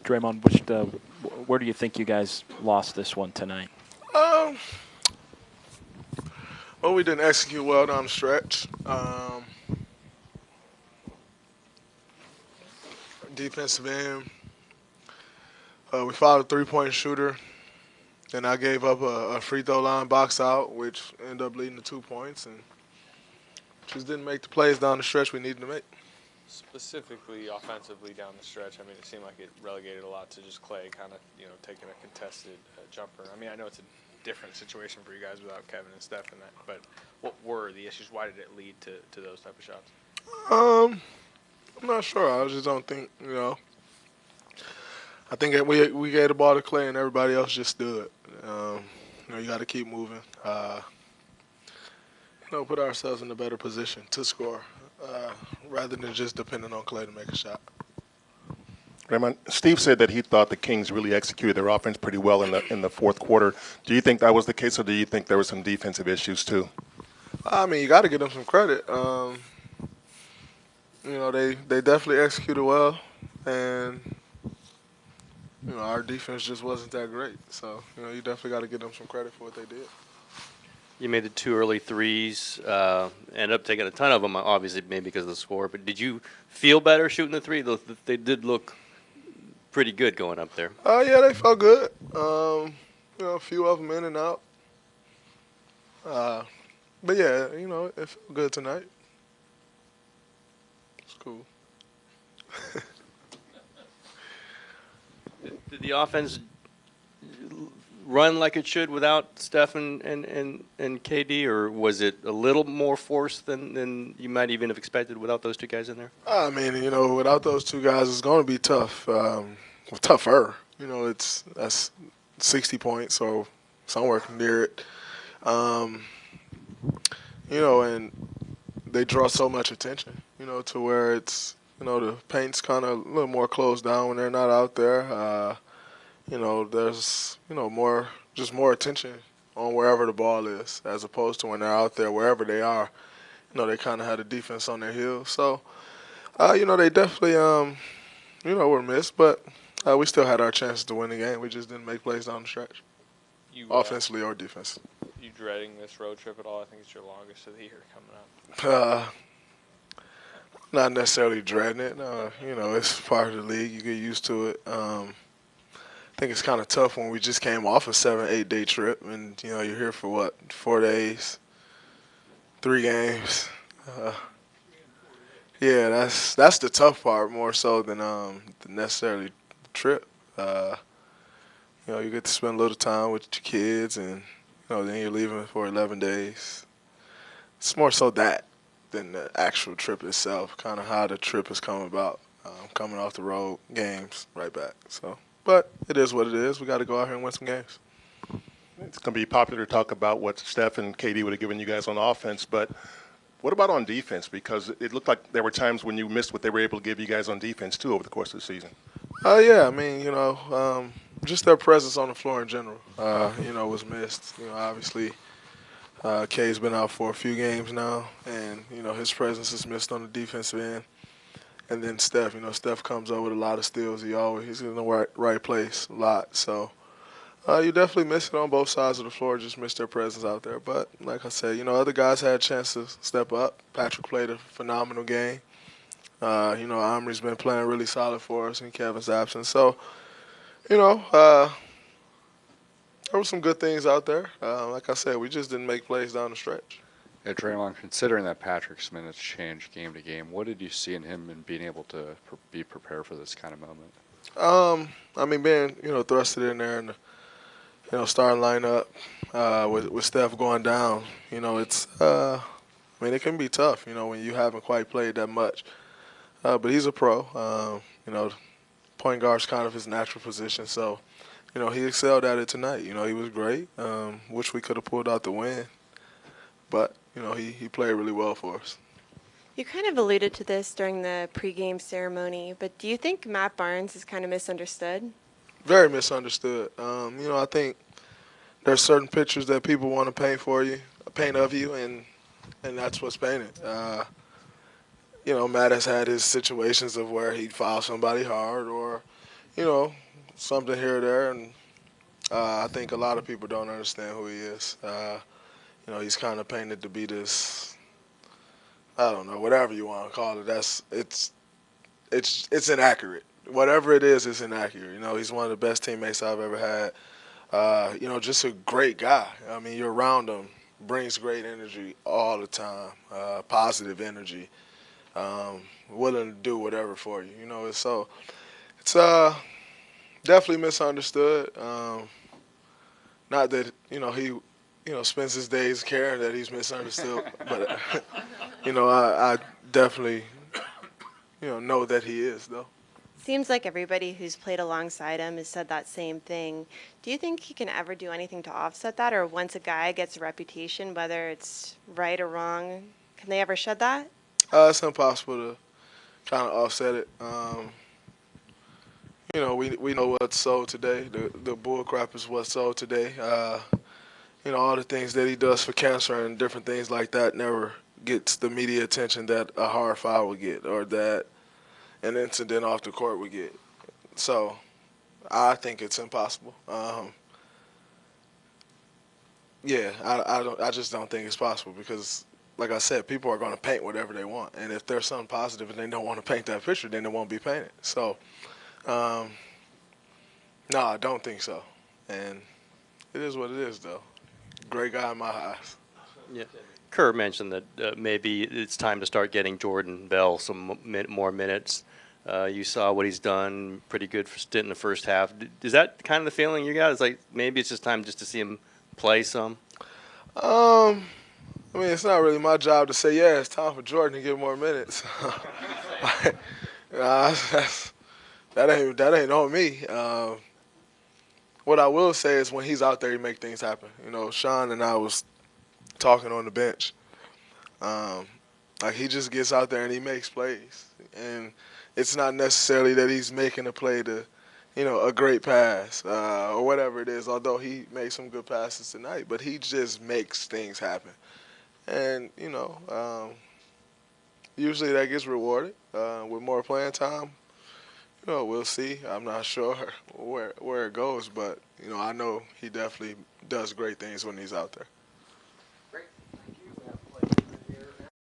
Draymond, where do you think you guys lost this one tonight? Um, well, we didn't execute well down the stretch. Defensive end, we fouled a three-point shooter, and I gave up a free throw line box out, which ended up leading to 2 points, and just didn't make the plays down the stretch we needed to make. Specifically offensively down the stretch, I mean, it seemed like it relegated a lot to just Clay kind of, taking a contested jumper. I mean, I know it's a different situation for you guys without Kevin and Steph in that, but what were the issues? Why did it lead to those type of shots? I'm not sure. I just don't think, I think that we gave the ball to Clay and everybody else just stood. You got to keep moving. Put ourselves in a better position to score rather than just depending on Clay to make a shot. Raymond, Steve said that he thought the Kings really executed their offense pretty well in the fourth quarter. Do you think that was the case, or do you think there were some defensive issues too? I mean, you got to give them some credit. They definitely executed well, and our defense just wasn't that great. So you definitely got to give them some credit for what they did. You made the 2 early threes, ended up taking a ton of them, obviously maybe because of the score. But did you feel better shooting the 3? They did look pretty good going up there. Yeah, they felt good. A few of them in and out. But yeah, it felt good tonight. It's cool. Did the offense run like it should without Steph and KD, or was it a little more forced than you might even have expected without those two guys in there? I mean, without those two guys, it's going to be tough. Tougher. That's 60 points, so somewhere near it. And they draw so much attention, to where it's, the paint's kind of a little more closed down when they're not out there. There's, more attention on wherever the ball is, as opposed to when they're out there, wherever they are. They kind of had a defense on their heels. So, they definitely, were missed, but we still had our chances to win the game. We just didn't make plays down the stretch, offensively or defensively. You dreading this road trip at all? I think it's your longest of the year coming up. Not necessarily dreading it. It's part of the league. You get used to it. I think it's kind of tough when we just came off a 7-8 day trip, and you're here for 4 days, 3 games. Yeah, that's the tough part more so than necessarily the trip. You get to spend a little time with your kids, and then you're leaving for 11 days. It's more so that than the actual trip itself, kind of how the trip has come about, coming off the road, games, right back. So, but it is what it is. We got to go out here and win some games. It's going to be popular to talk about what Steph and KD would have given you guys on offense, but what about on defense? Because it looked like there were times when you missed what they were able to give you guys on defense, too, over the course of the season. Yeah, I mean, just their presence on the floor in general, was missed. Obviously, K's been out for a few games now, and, his presence is missed on the defensive end. And then Steph, Steph comes up with a lot of steals. He's in the right place a lot. So you definitely miss it on both sides of the floor, just miss their presence out there. But like I said, other guys had a chance to step up. Patrick played a phenomenal game. Omri's been playing really solid for us in Kevin's absence. So, there were some good things out there. Like I said, we just didn't make plays down the stretch. Yeah, Draymond, considering that Patrick's minutes change game to game, what did you see in him in being able to be prepared for this kind of moment? I mean, being, thrusted in there in the, starting lineup with Steph going down, it's, it can be tough, when you haven't quite played that much. But he's a pro. Point guard's kind of his natural position. So, he excelled at it tonight. He was great. Wish we could have pulled out the win. But, he played really well for us. You kind of alluded to this during the pregame ceremony, but do you think Matt Barnes is kind of misunderstood? Very misunderstood. I think there's certain pictures that people want to paint of you, and that's what's painted. Matt has had his situations of where he'd foul somebody hard or, you know, something here or there, and I think a lot of people don't understand who he is. You know, he's kind of painted to be this, I don't know, whatever you want to call it. It's inaccurate. Whatever it is, it's inaccurate. You know, he's one of the best teammates I've ever had. You know, just a great guy. I mean, you're around him, brings great energy all the time, positive energy, willing to do whatever for you. You know, it's definitely misunderstood. Not that he spends his days caring that he's misunderstood, but you know, I definitely know that he is though. Seems like everybody who's played alongside him has said that same thing. Do you think he can ever do anything to offset that, or once a guy gets a reputation, whether it's right or wrong, can they ever shed that? It's impossible to kind of offset it. You know, we know what's sold today. The bull crap is what's sold today. You know, all the things that he does for cancer and different things like that never gets the media attention that a hard foul would get or that an incident off the court would get. So I think it's impossible. Yeah, I just don't think it's possible because, like I said, people are going to paint whatever they want, and if there's something positive and they don't want to paint that picture, then it won't be painted. So, no, I don't think so, and it is what it is, though. Great guy in my eyes. Yeah. Kerr mentioned that maybe it's time to start getting Jordan Bell some more minutes. You saw what he's done, pretty good for stint in the first half. Is that kind of the feeling you got? It's like maybe it's just time just to see him play some? I mean, it's not really my job to say, yeah, it's time for Jordan to get more minutes. That ain't on me. What I will say is when he's out there, he make things happen. You know, Sean and I was talking on the bench. Like he just gets out there and he makes plays, and it's not necessarily that he's making a play to, a great pass or whatever it is. Although he made some good passes tonight, but he just makes things happen, and usually that gets rewarded with more playing time. You know, we'll see. I'm not sure where it goes, but I know he definitely does great things when he's out there.